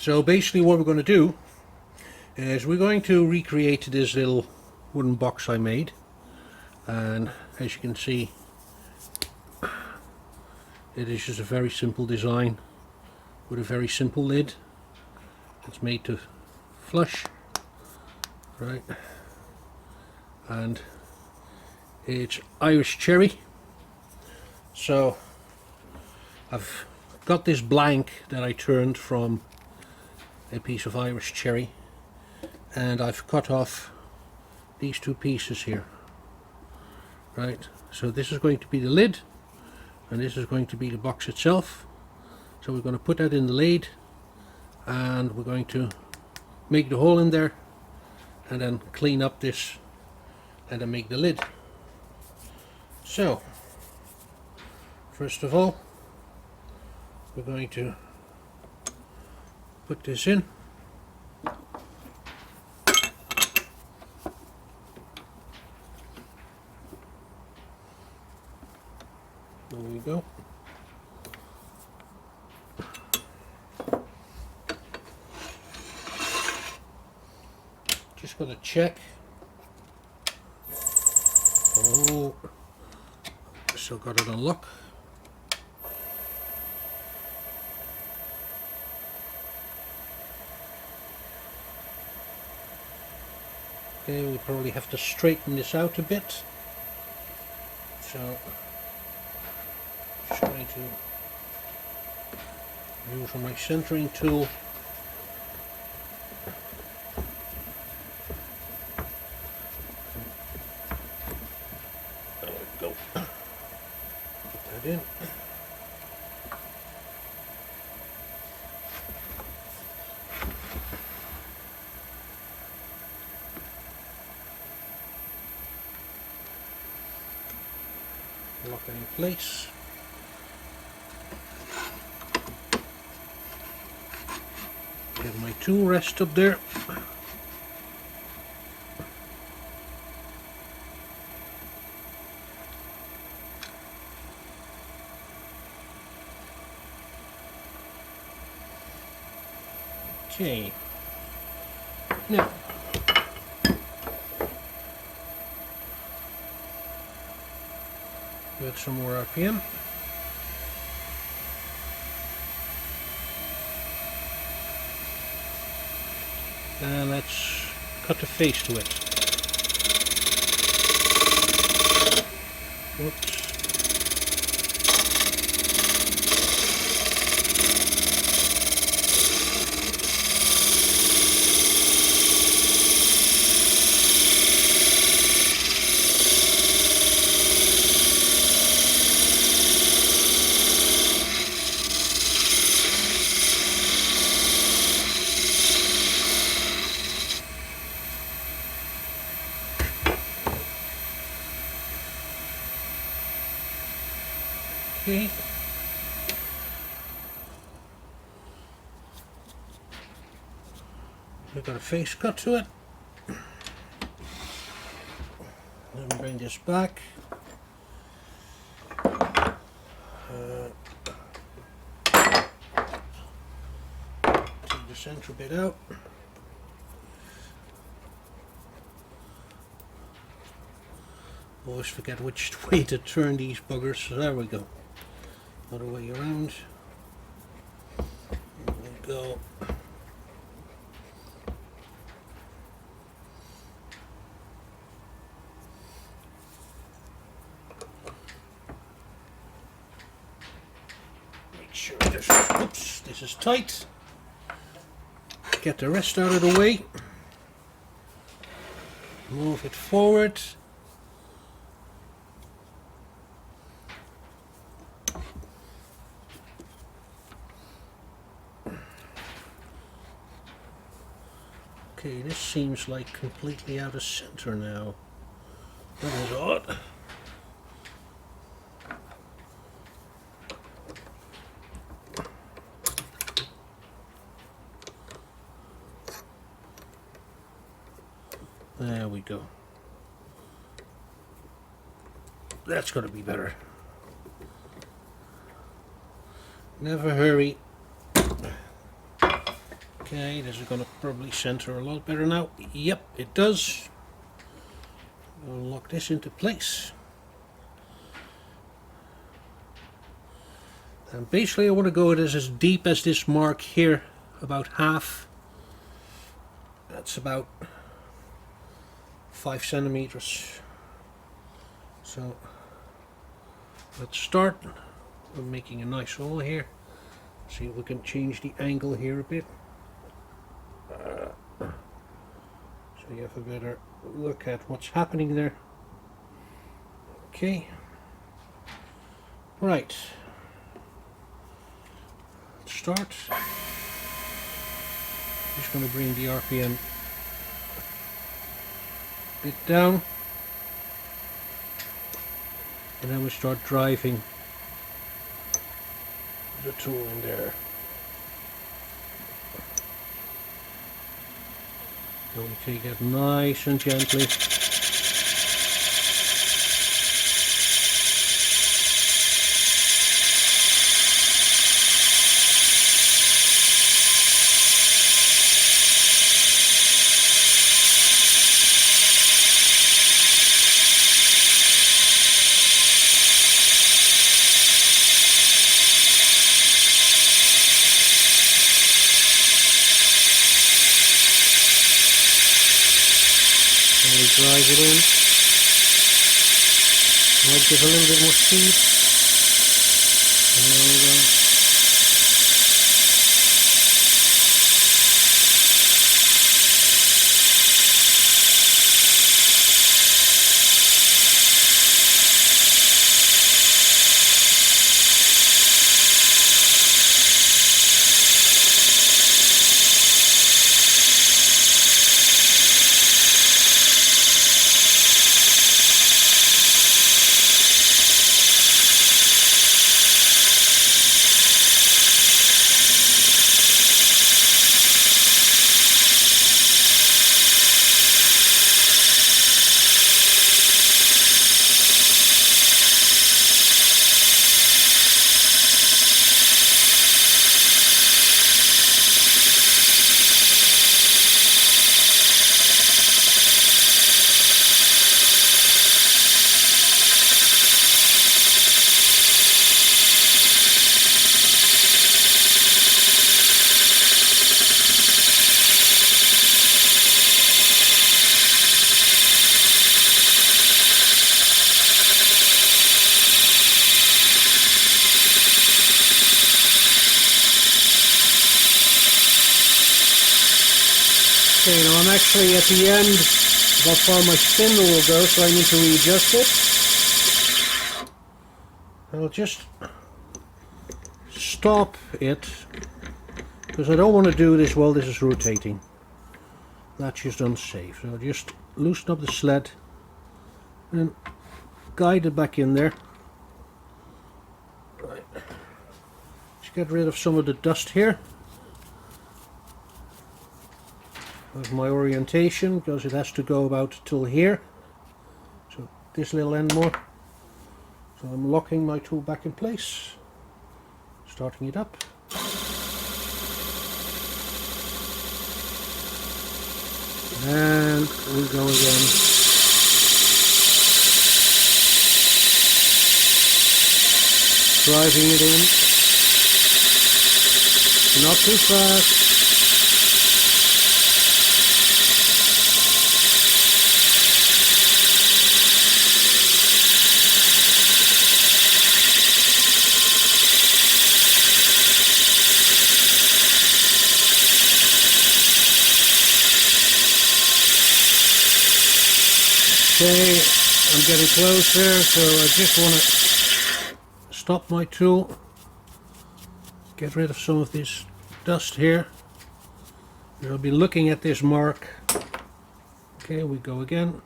So basically what we're going to do is we're going to recreate this little wooden box I made, and as you can see it is just a very simple design with a very simple lid. It's made to flush, right, and it's Irish cherry. So I've got this blank that I turned from a piece of Irish cherry, and I've cut off these two pieces here, right. So this is going to be the lid and this is going to be the box itself. So we're going to put that in the lathe and we're going to make the hole in there and then clean up this and then make the lid. So first of all we're going to put this in. There we go. Just going to check. Oh, still got it on lock. Okay, we probably have to straighten this out a bit. So just going to use my centering tool. There we go. Put that in. Lock it in place. Get my tool rest up there. Okay. Now give it some more RPM. And let's cut the face to it. Whoops. Okay. We've got a face cut to it. Let me bring this back. Take the center bit out. Always forget which way to turn these buggers. So there we go. Other way around. There we go. Make sure this, oops, this is tight. Get the rest out of the way. Move it forward. Okay, this seems like completely out of center now. That is odd. There we go. That's going to be better. Never hurry. Okay, this is going to probably center a lot better now. Yep, it does. I'll lock this into place. And basically I want to go with this as deep as this mark here, about half. That's about 5 centimeters. So let's start. I'm making a nice hole here. See if we can change the angle here a bit. So you have a better look at what's happening there. Okay. Right. Let's start. Just going to bring the RPM a bit down. And then we start driving the tool in there. And we take it nice and gently. Drive it in. Might give a little bit more speed. There we go. Okay, now I'm actually at the end of how far my spindle will go, so I need to readjust it. I'll just stop it, because I don't want to do this while this is rotating. That's just unsafe. So I'll just loosen up the sled and guide it back in there. Right. Just get rid of some of the dust here. With my orientation, because it has to go about till here, so this little end more. So I'm locking my tool back in place, starting it up. And we go again. Driving it in, not too fast. Okay, I'm getting closer, so I just want to stop my tool, get rid of some of this dust here. I'll be looking at this mark. Okay, we go again.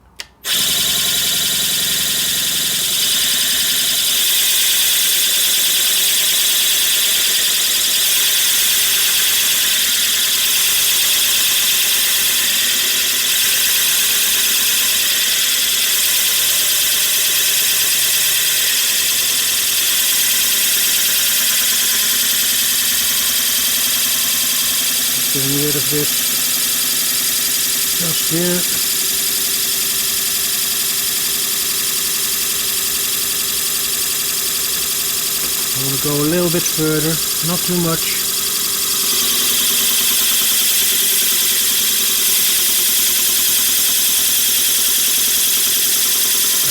getting rid of this just here. I want to go a little bit further, not too much.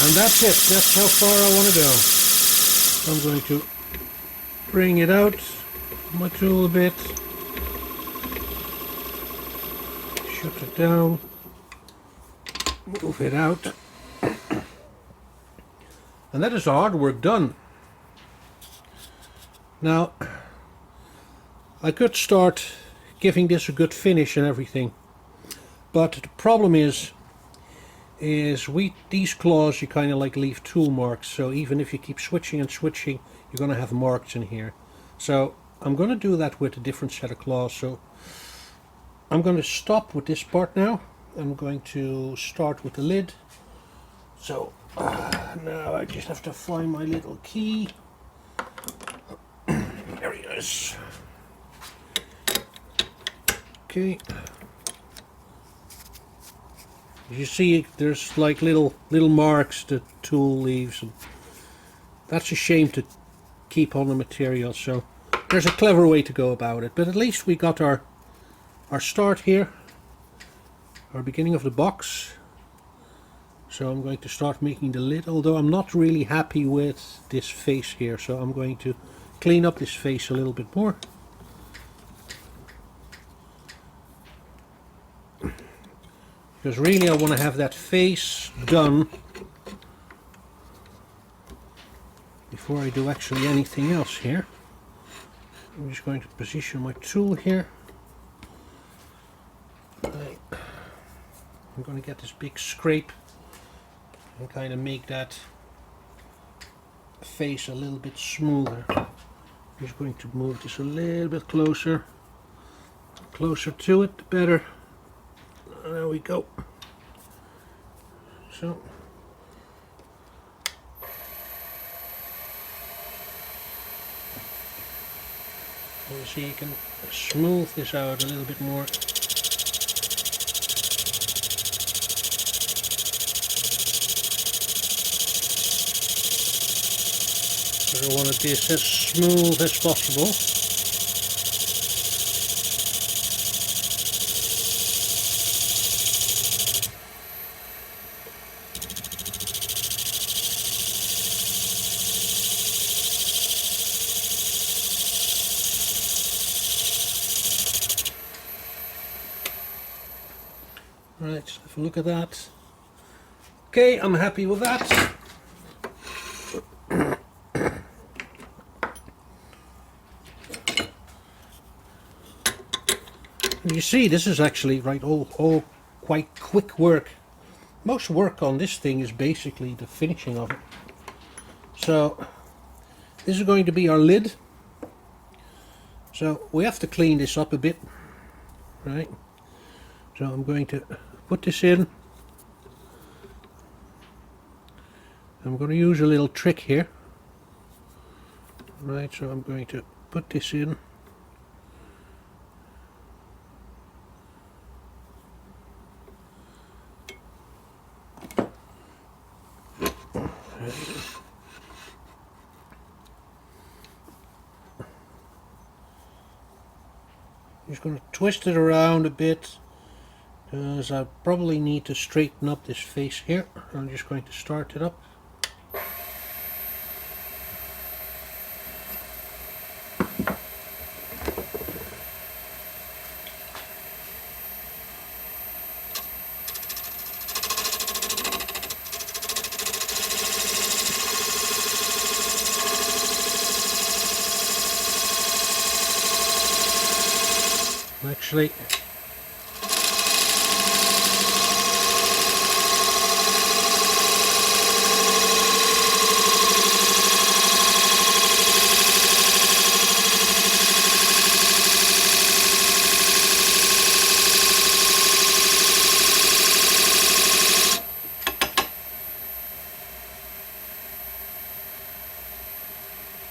And that's it, that's how far I want to go. So I'm going to bring it out, my tool a bit, shut it down, move it out, and that is the hard work done. Now, I could start giving this a good finish and everything, but the problem is these claws you kind of like leave tool marks, so even if you keep switching and switching, you're going to have marks in here. So I'm going to do that with a different set of claws. So I'm going to stop with this part now. I'm going to start with the lid. So now I just have to find my little key. There he is. Okay. You see, there's like little marks the tool leaves, and that's a shame to keep on the material. So there's a clever way to go about it. But at least we got our start here, our beginning of the box. So I'm going to start making the lid, although I'm not really happy with this face here, so I'm going to clean up this face a little bit more. Because really I want to have that face done before I do actually anything else here. I'm just going to position my tool here. I'm going to get this big scrape and kind of make that face a little bit smoother. I'm just going to move this a little bit closer to it, the better. There we go. So you see, you can smooth this out a little bit more. So I want this as smooth as possible. Right, let's have a look at that. Okay, I'm happy with that. And you see, this is actually all quite quick work. Most work on this thing is basically the finishing of it. So this is going to be our lid. So we have to clean this up a bit, right? So I'm going to put this in. I'm going to use a little trick here. Right, so I'm going to put this in. Just going to twist it around a bit, because I probably need to straighten up this face here. I'm just going to start it up. Actually,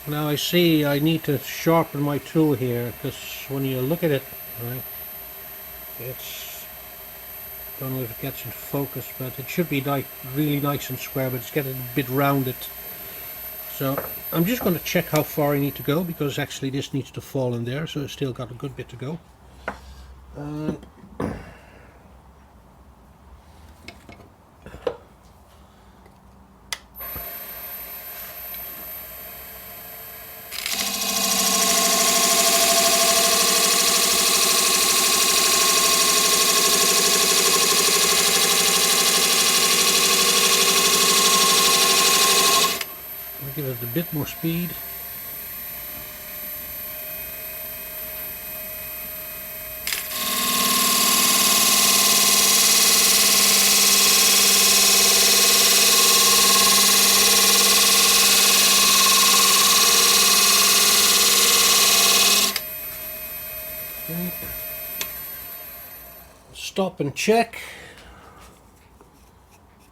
now I see I need to sharpen my tool here, because when you look at it, right, It's, don't know if it gets into focus, but it should be like really nice and square, but it's getting a bit rounded. So I'm just going to check how far I need to go, because actually this needs to fall in there, so it's still got a good bit to go. Give it a bit more speed. Okay. Stop and check,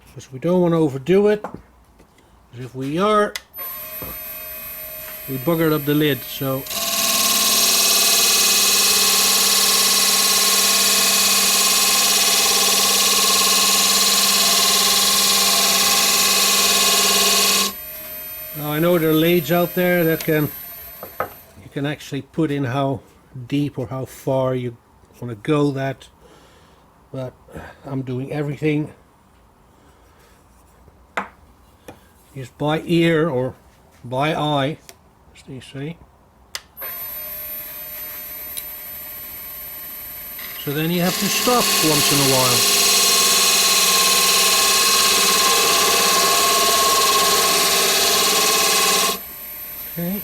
because we don't want to overdo it. Because if we are, we buggered up the lid, so now I know there are lathes out there that you can actually put in how deep or how far you want to go that, but I'm doing everything just by ear or by eye, as they say. So then you have to stop once in a while. Okay.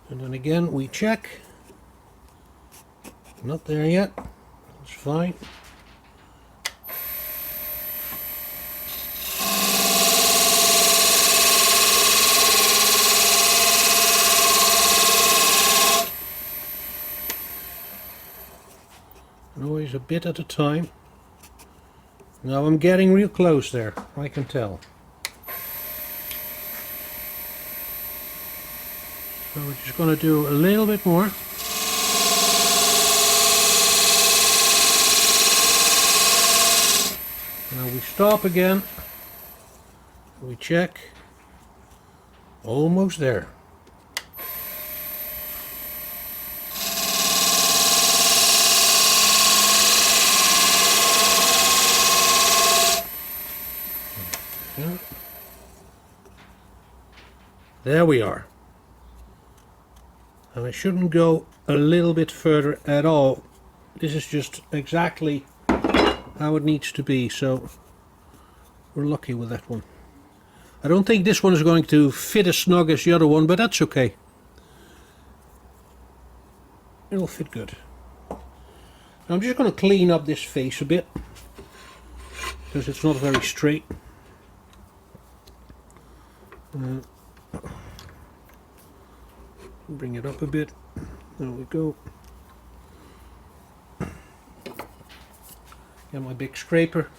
And then again we check. Not there yet. That's fine. Always a bit at a time. Now I'm getting real close there, I can tell. So we're just going to do a little bit more. Now we stop again. We check. Almost there. There we are. And I shouldn't go a little bit further at all. This is just exactly how it needs to be, so we're lucky with that one. I don't think this one is going to fit as snug as the other one, but that's okay. It'll fit good. Now I'm just going to clean up this face a bit, because it's not very straight. Bring it up a bit. There we go. Get my big scraper.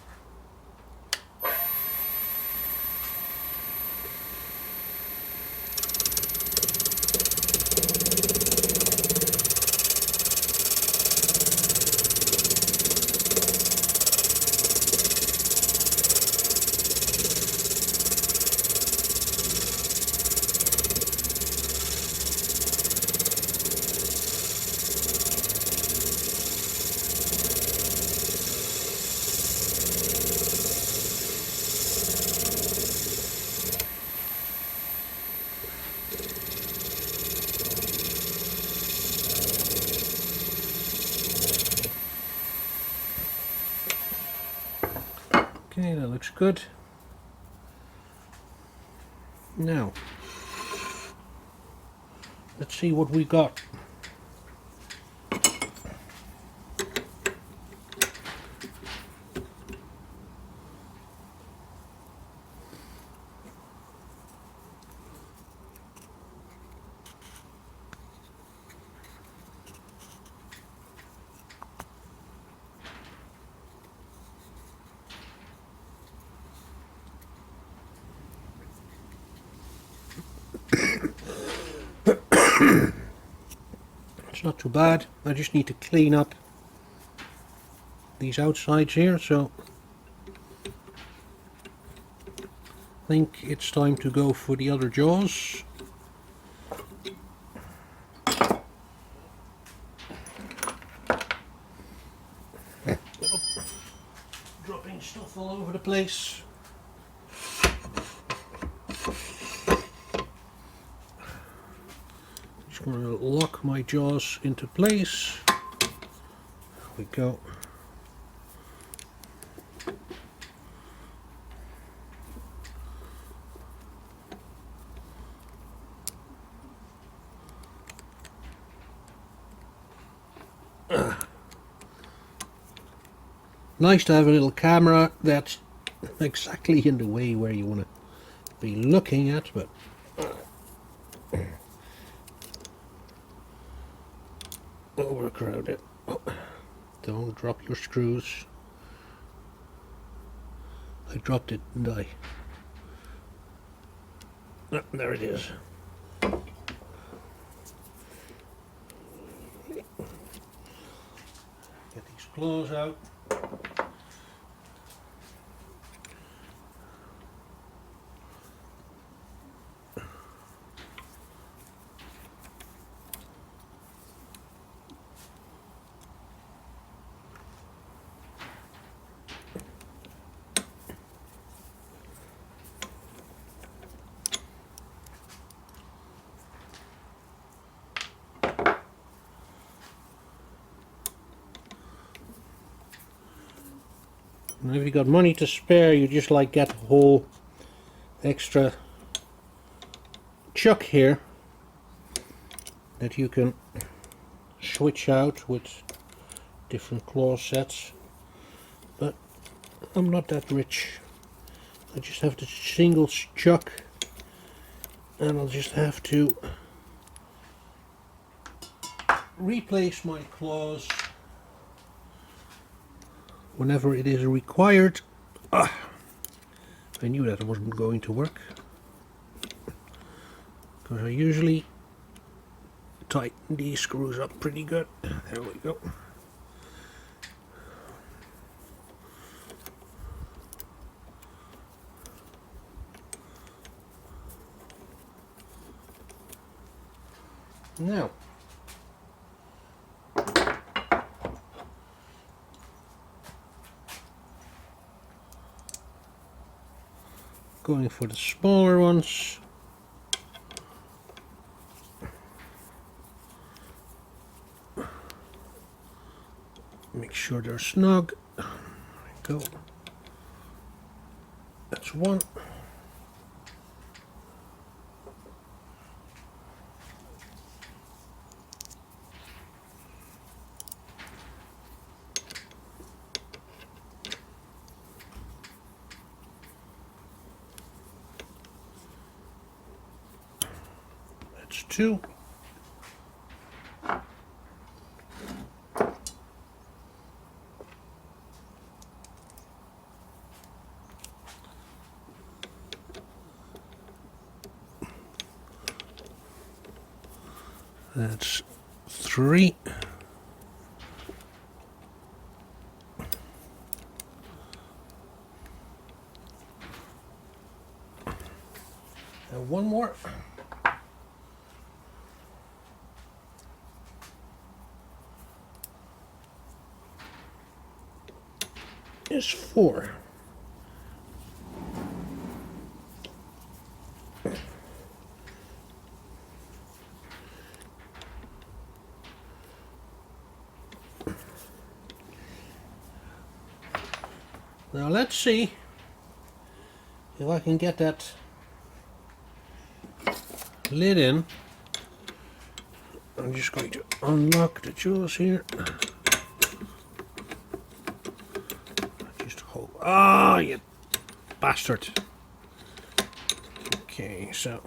Okay, that looks good. Now, let's see what we got. It's not too bad. I just need to clean up these outsides here, so I think it's time to go for the other jaws. Dropping stuff all over the place. Just going to lock my jaws into place. There we go. Nice to have a little camera that's exactly in the way where you want to be looking at, but overcrowded. Oh, don't drop your screws. I dropped it, didn't I? Ah, there it is. Get these claws out. And if you got money to spare, you just like get the whole extra chuck here that you can switch out with different claw sets. But I'm not that rich. I just have the single chuck, and I'll just have to replace my claws whenever it is required. I knew that it wasn't going to work, because I usually tighten these screws up pretty good. There we go. Now, going for the smaller ones. Make sure they're snug. There we go. That's one. That's two. That's three. And one more. Is four. Now let's see if I can get that lid in. I'm just going to unlock the jaws here. Just hold. Ah, you bastard. Okay, so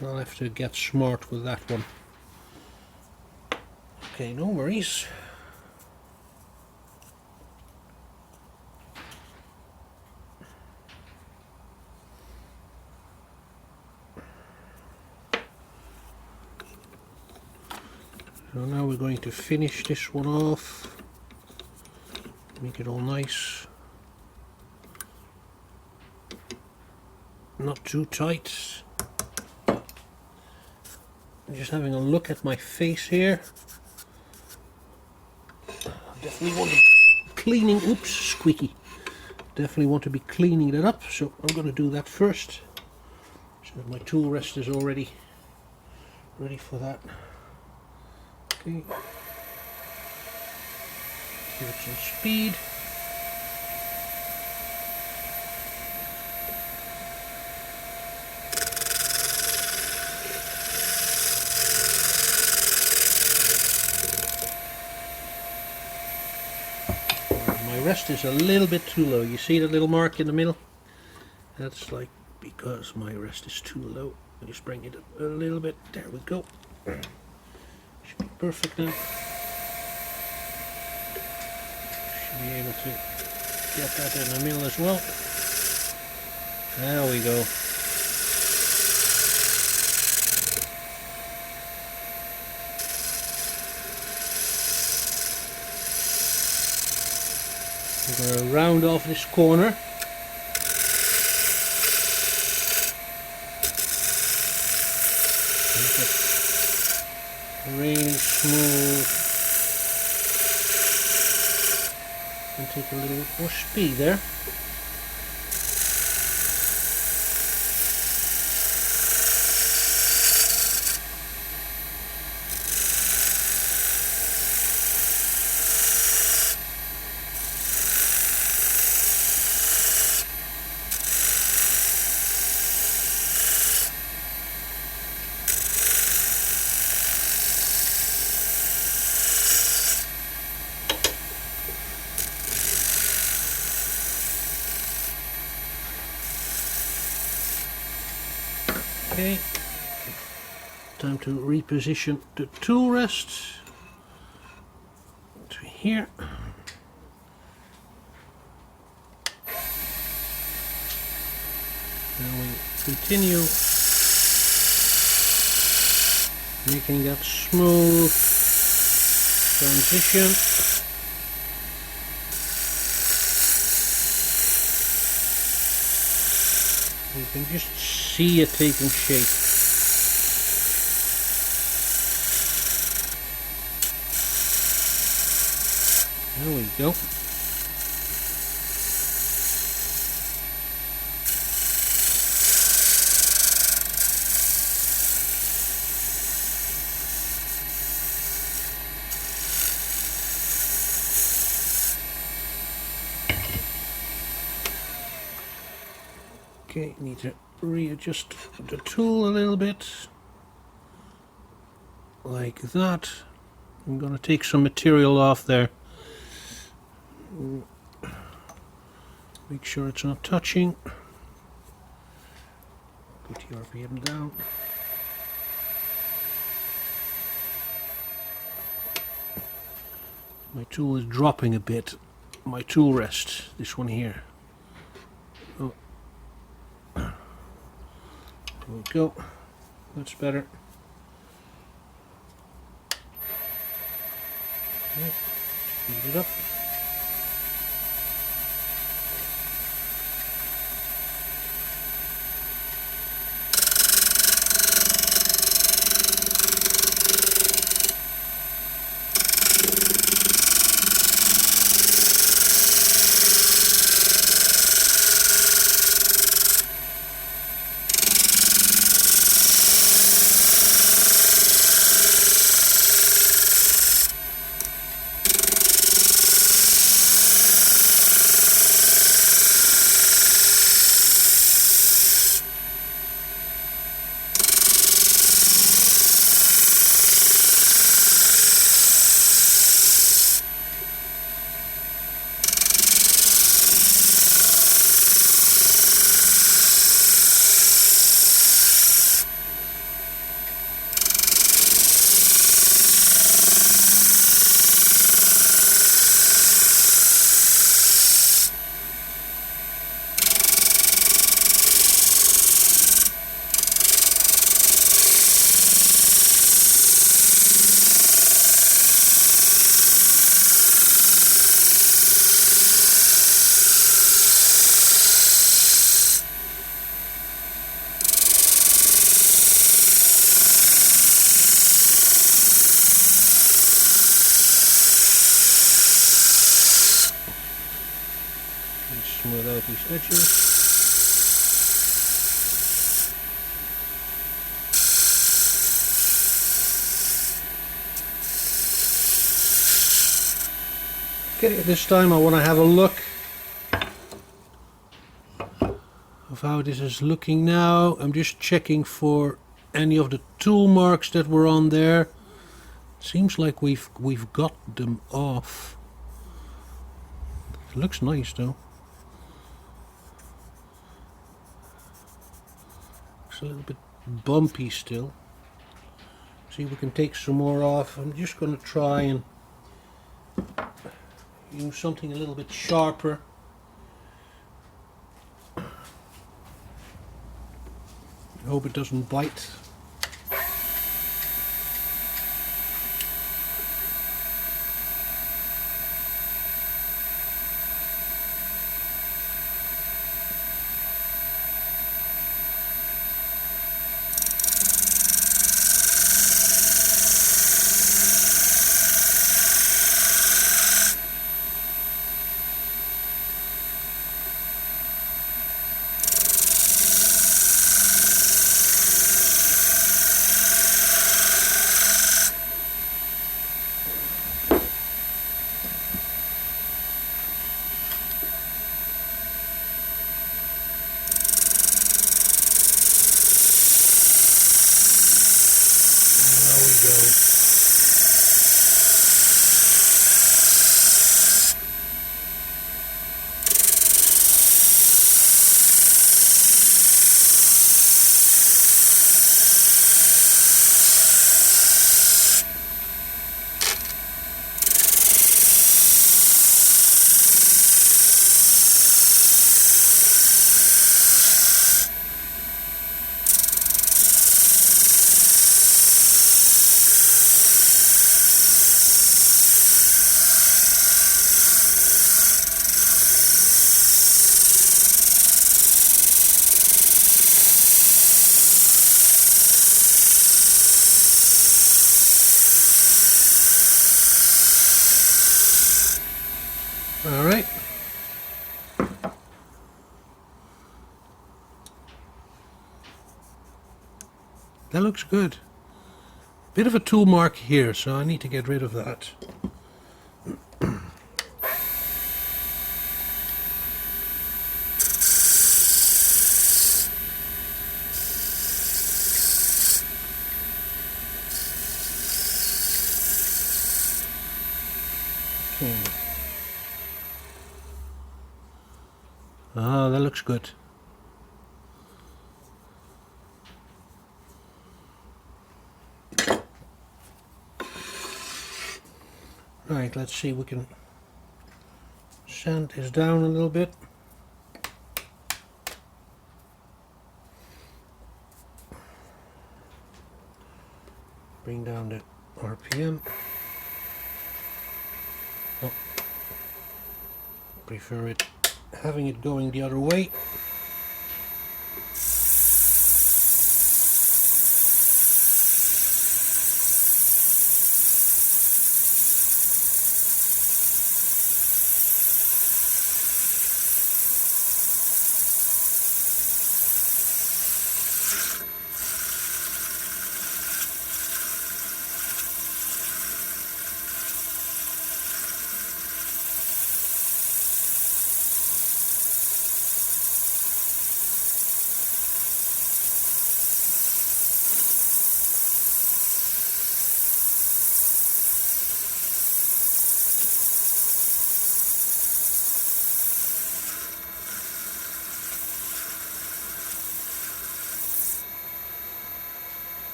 I'll have to get smart with that one. Okay, no worries. So now we're going to finish this one off, make it all nice, not too tight. I'm just having a look at my face here. Definitely want to be cleaning, oops, squeaky. Definitely want to be cleaning that up, so I'm going to do that first. So my tool rest is already ready for that. Okay. Give it some speed. My rest is a little bit too low. You see that little mark in the middle? That's like because my rest is too low. I just bring it up a little bit. There we go. Should be perfect now. Should be able to get that in the middle as well. There we go. I'm going to round off this corner. Make it really smooth and take a little bit more speed there. Okay, time to reposition the tool rest to here. Now we continue making that smooth transition. You can just see it taking shape. There we go. Okay, need to readjust the tool a little bit, like that. I'm going to take some material off there. Make sure it's not touching. Put your RPM down. My tool is dropping a bit. My tool rest, this one here. Oh. There we go. That's better. Okay. Speed it up. out these edges. Okay, this time I want to have a look of how this is looking now. I'm just checking for any of the tool marks that were on there. Seems like we've got them off. It looks nice though. It's a little bit bumpy still. See if we can take some more off. I'm just going to try and use something a little bit sharper. I hope it doesn't bite. All right. That looks good. Bit of a tool mark here, so I need to get rid of that. Okay. Ah, that looks good. Right, let's see, we can sand this down a little bit. Bring down the RPM. Oh, prefer it having it going the other way.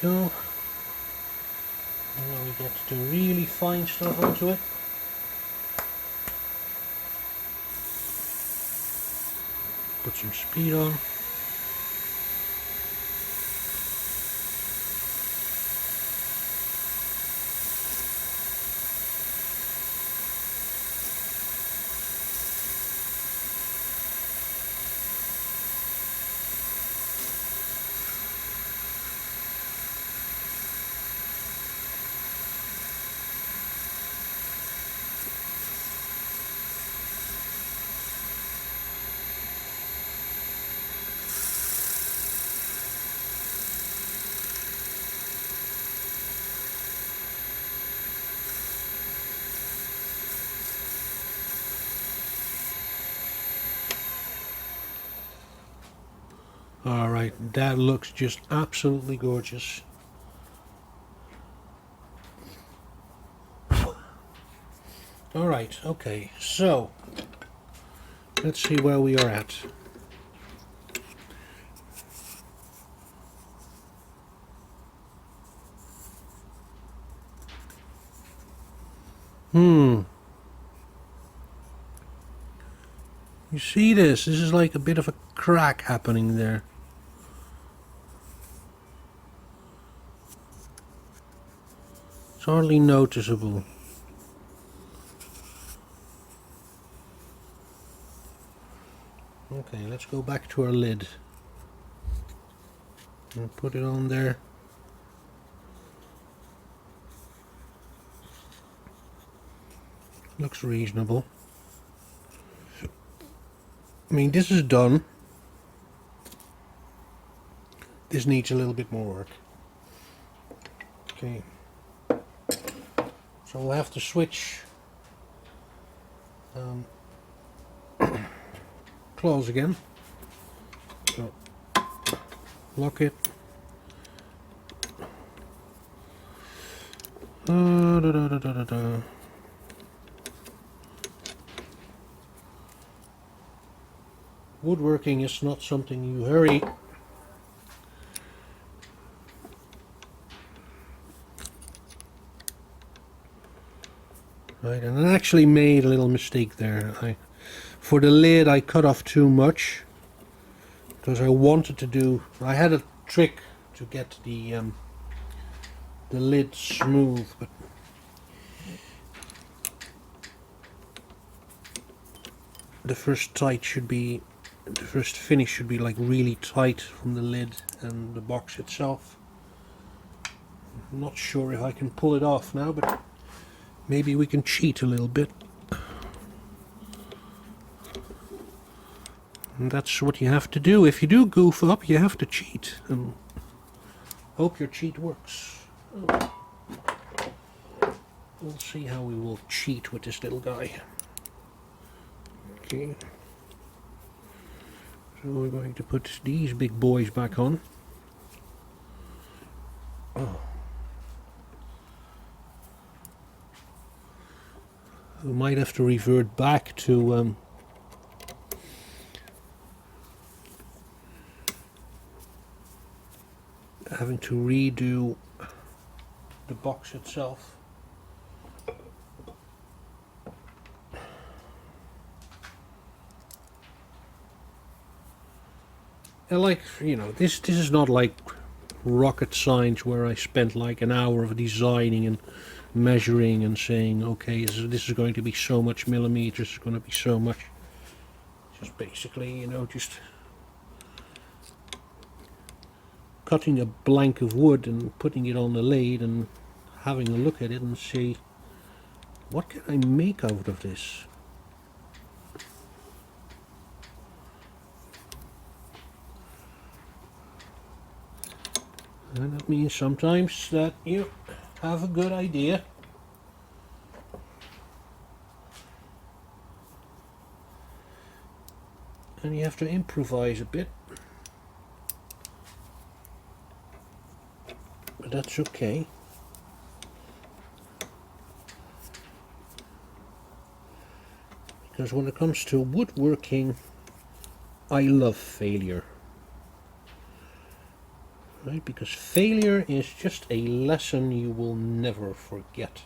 Go. And now we get the really fine stuff onto it. Put some speed on. Alright, that looks just absolutely gorgeous. Alright, okay, so let's see where we are at. You see this? This is like a bit of a crack happening there. It's hardly noticeable. Okay, let's go back to our lid and put it on there. Looks reasonable. I mean, this is done. This needs a little bit more work. Okay. So we'll have to switch claws again. So lock it. Woodworking is not something you hurry. Right, and I actually made a little mistake there. For the lid I cut off too much because I wanted to do. I had a trick to get the lid smooth, but the first finish should be like really tight from the lid and the box itself. I'm not sure if I can pull it off now, but maybe we can cheat a little bit. And that's what you have to do. If you do goof up, you have to cheat. And hope your cheat works. Oh. We'll see how we will cheat with this little guy. Okay. So we're going to put these big boys back on. Oh. We might have to revert back to having to redo the box itself. And like, you know, this is not like rocket science where I spent like an hour of designing and measuring and saying, okay, this is going to be so much millimeters, it's going to be so much. Just basically, you know, just cutting a blank of wood and putting it on the lathe and having a look at it and see, what can I make out of this? And that means sometimes that you have a good idea and you have to improvise a bit, but that's okay. Because when it comes to woodworking, I love failure. Right? Because failure is just a lesson you will never forget.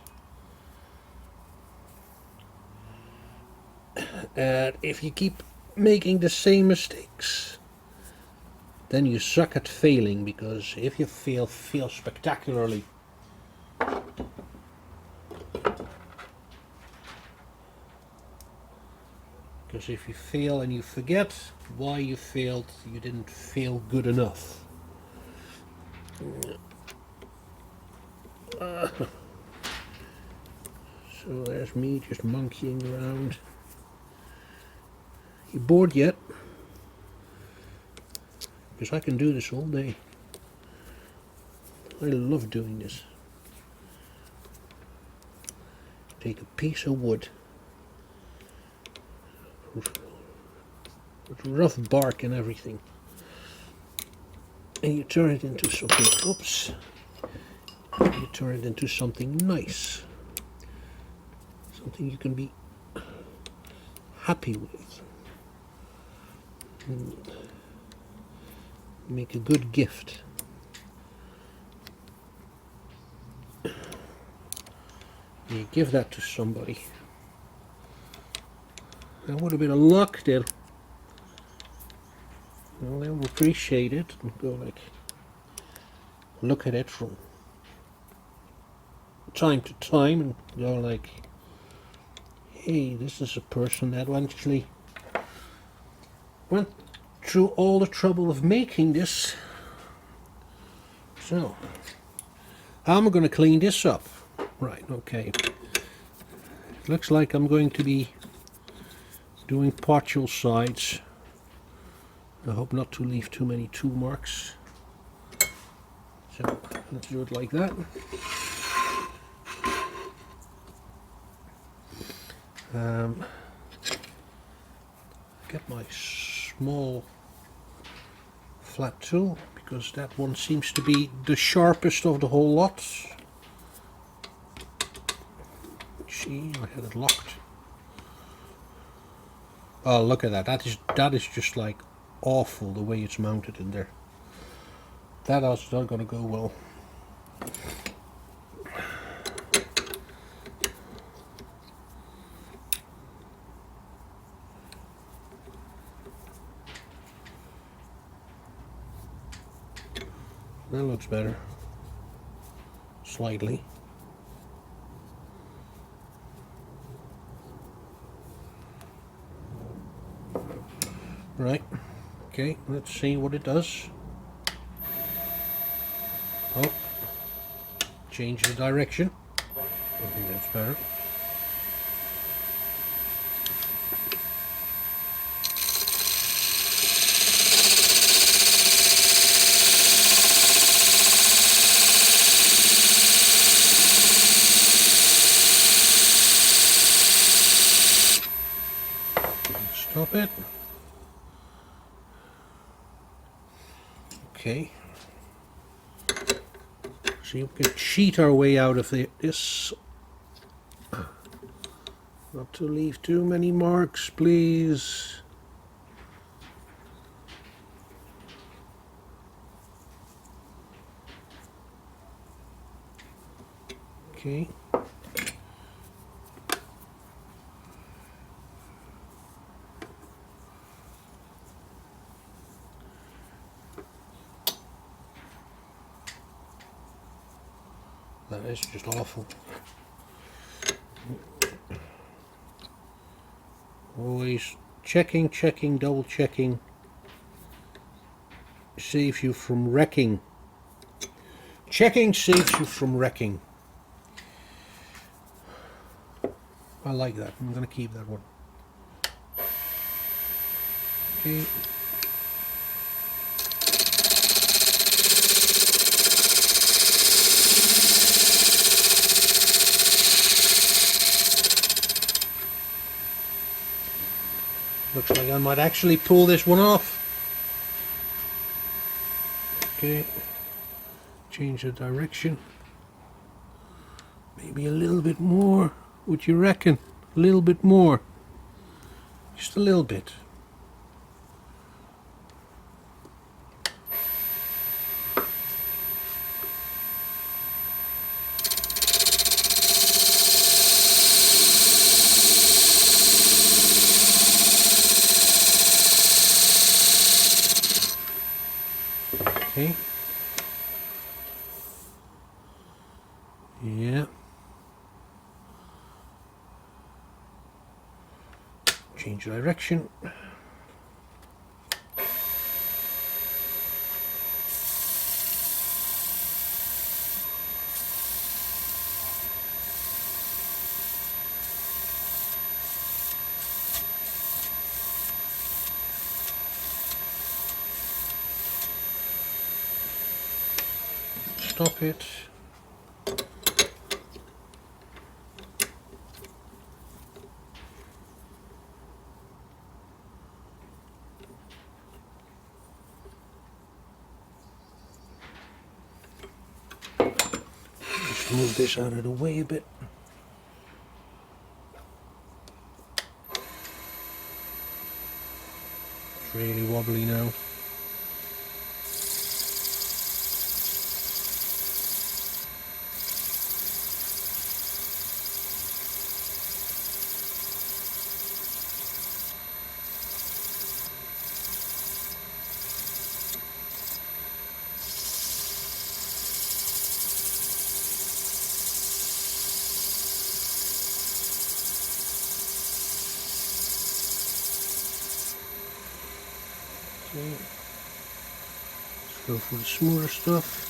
And if you keep making the same mistakes, then you suck at failing, because if you fail spectacularly, because if you fail and you forget why you failed, you didn't fail good enough. So there's me just monkeying around. You bored yet? Because I can do this all day. I love doing this. Take a piece of wood with rough bark and everything. and you turn it into something, oops, you turn it into something nice, something you can be happy with, and make a good gift. You give that to somebody, and with a bit of luck they'll appreciate it and go like, look at it from time to time and go like, hey, this is a person that actually went through all the trouble of making this. So, how am I going to clean this up? Right, okay. It looks like I'm going to be doing partial sides. I hope not to leave too many tool marks. So, let's do it like that. Get my small flat tool, because that one seems to be the sharpest of the whole lot. See, I had it locked. Oh, look at that. That is just like awful the way it's mounted in there. That is not going to go well. That looks better. Slightly. Right. Okay, let's see what it does. Oh. Change the direction. I think that's better. Stop it. Okay. See if we can cheat our way out of this. Not to leave too many marks, please. Okay. That is just awful. Always checking, double checking saves you from wrecking. Checking saves you from wrecking. I like that. I'm going to keep that one. Okay. Looks like I might actually pull this one off. Okay, change the direction. Maybe a little bit more. What you reckon? A little bit more. Just a little bit. Okay. Yeah. Change direction. Stop it. Just move this out of the way a bit. It's really wobbly now. Let's go for the smoother stuff.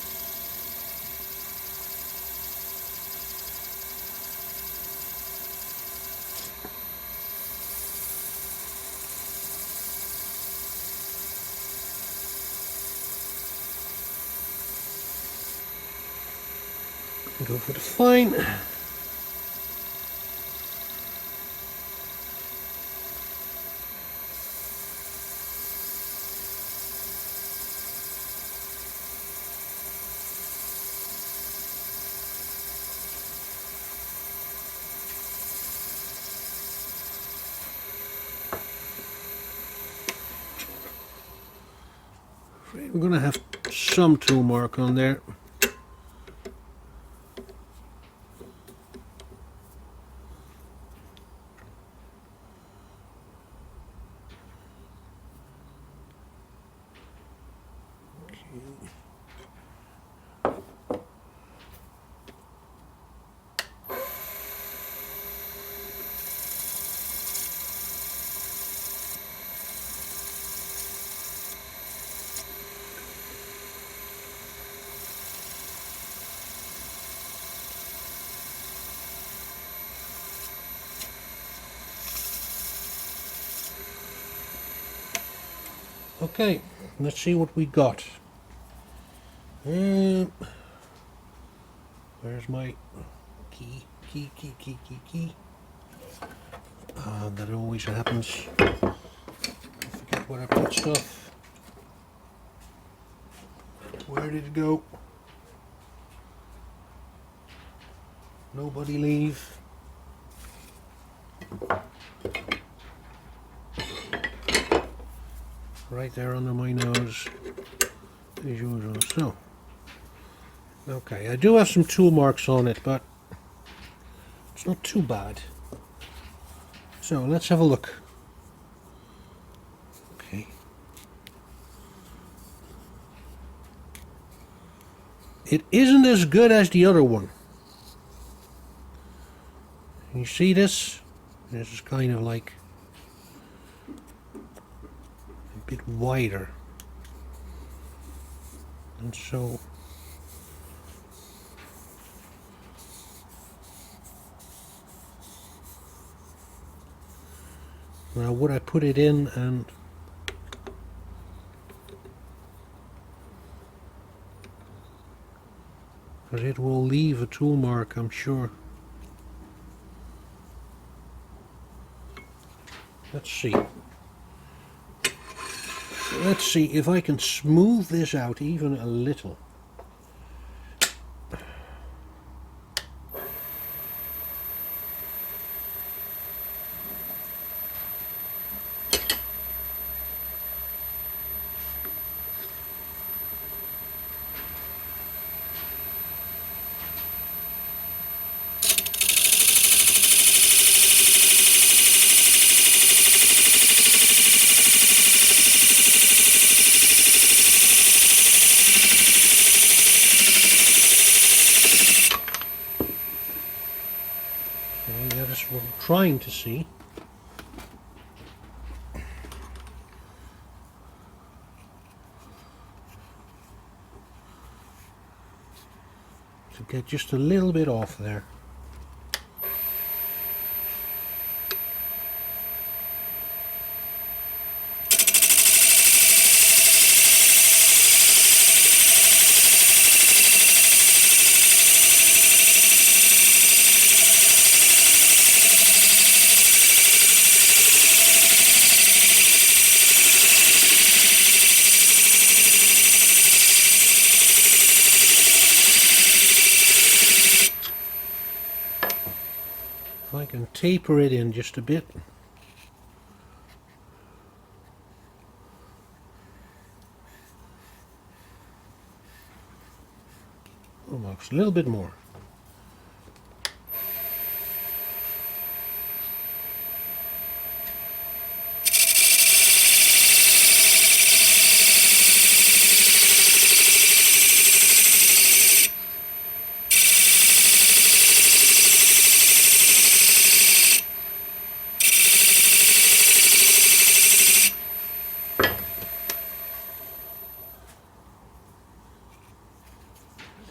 Go for the fine. We're going to have some tool mark on there. Okay, let's see what we got. Where's my key? That always happens. I forget where I put stuff. Where did it go? Nobody leave. Right there under my nose, as usual. So, okay, I do have some tool marks on it, but it's not too bad. So let's have a look. Okay. It isn't as good as the other one. You see this? This is kind of like bit wider, and so now would I put it in and because it will leave a tool mark, I'm sure. Let's see. Let's see if I can smooth this out even a little. What I'm trying to see. To get just a little bit off there. can taper it in just a bit. Almost a little bit more.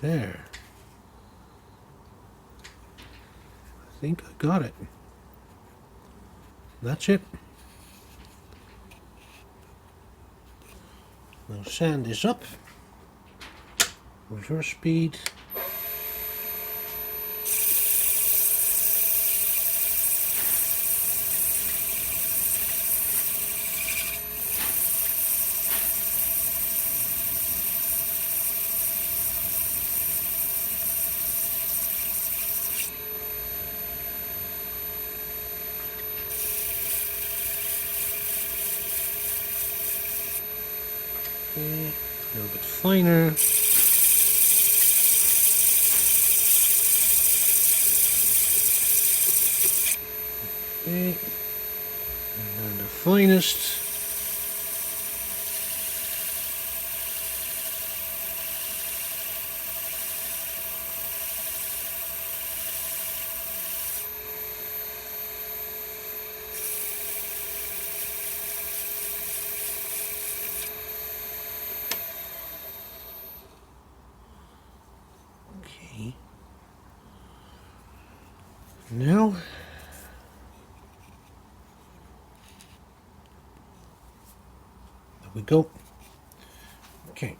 There. I think I got it. That's it. Now sand this up. Reverse speed. Okay, a little bit finer. Okay, and then the finest. Okay. Now there we go. Okay.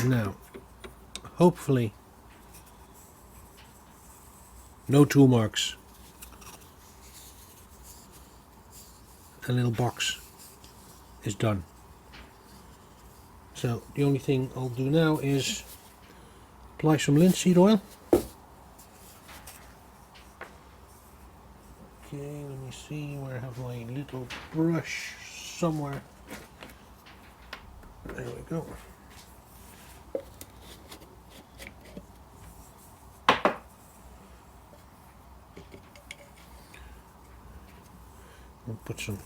Now, hopefully, no tool marks. A little box is done. So the only thing I'll do now is apply some linseed oil. Okay, let me see where I have my little brush somewhere. There we go. We'll put some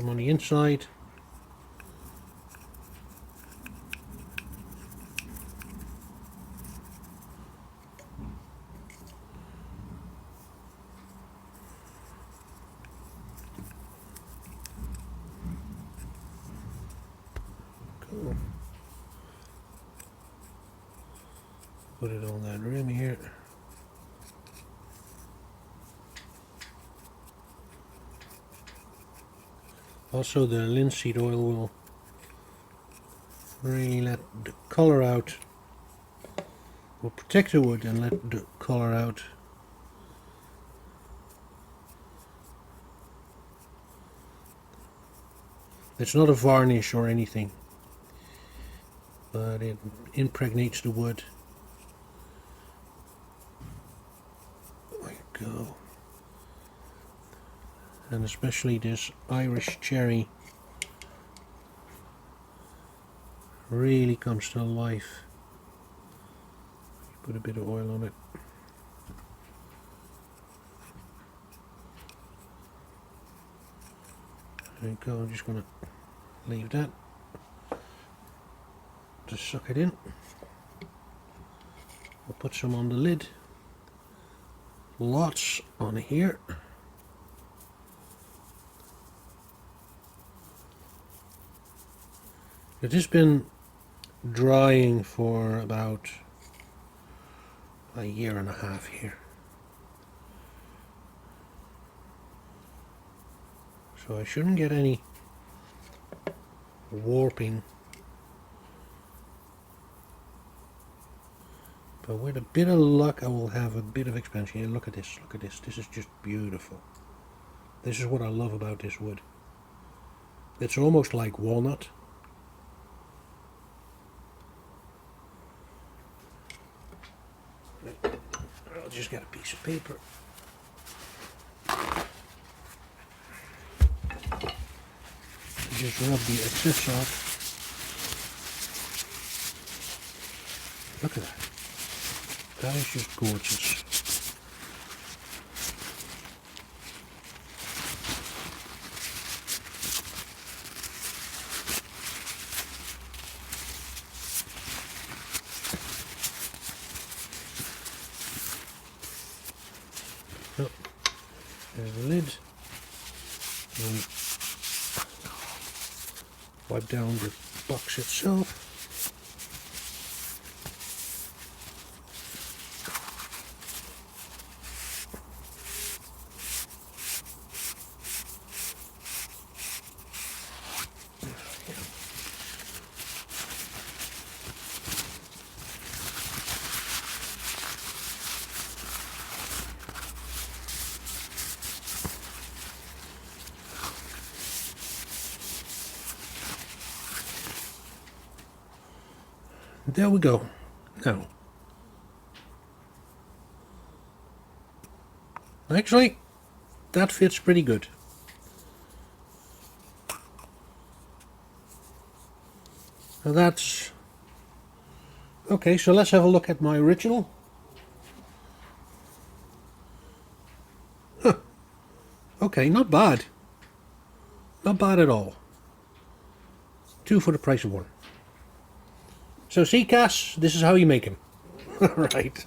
on the inside. Cool. Put it on that rim here. Also, the linseed oil will really let the color out, will protect the wood and let the color out. It's not a varnish or anything, but it impregnates the wood. There we go. And especially this Irish cherry really comes to life. Put a bit of oil on it. There you go, I'm just going to leave that to suck it in. I'll put some on the lid. Lots on here. It has been drying for about a year and a half here. So I shouldn't get any warping. But with a bit of luck I will have a bit of expansion. Here, look at this, look at this. This is just beautiful. This is what I love about this wood. It's almost like walnut. just get a piece of paper. Just rub the excess off. Look at that. That is just gorgeous. Oh, there's the lid. And wipe down the box itself. There we go. Now, actually, that fits pretty good. Now that's okay. So let's have a look at my original. Huh. Okay, not bad. Not bad at all. 2 for the price of 1. So see, Cass, this is how you make them. Right.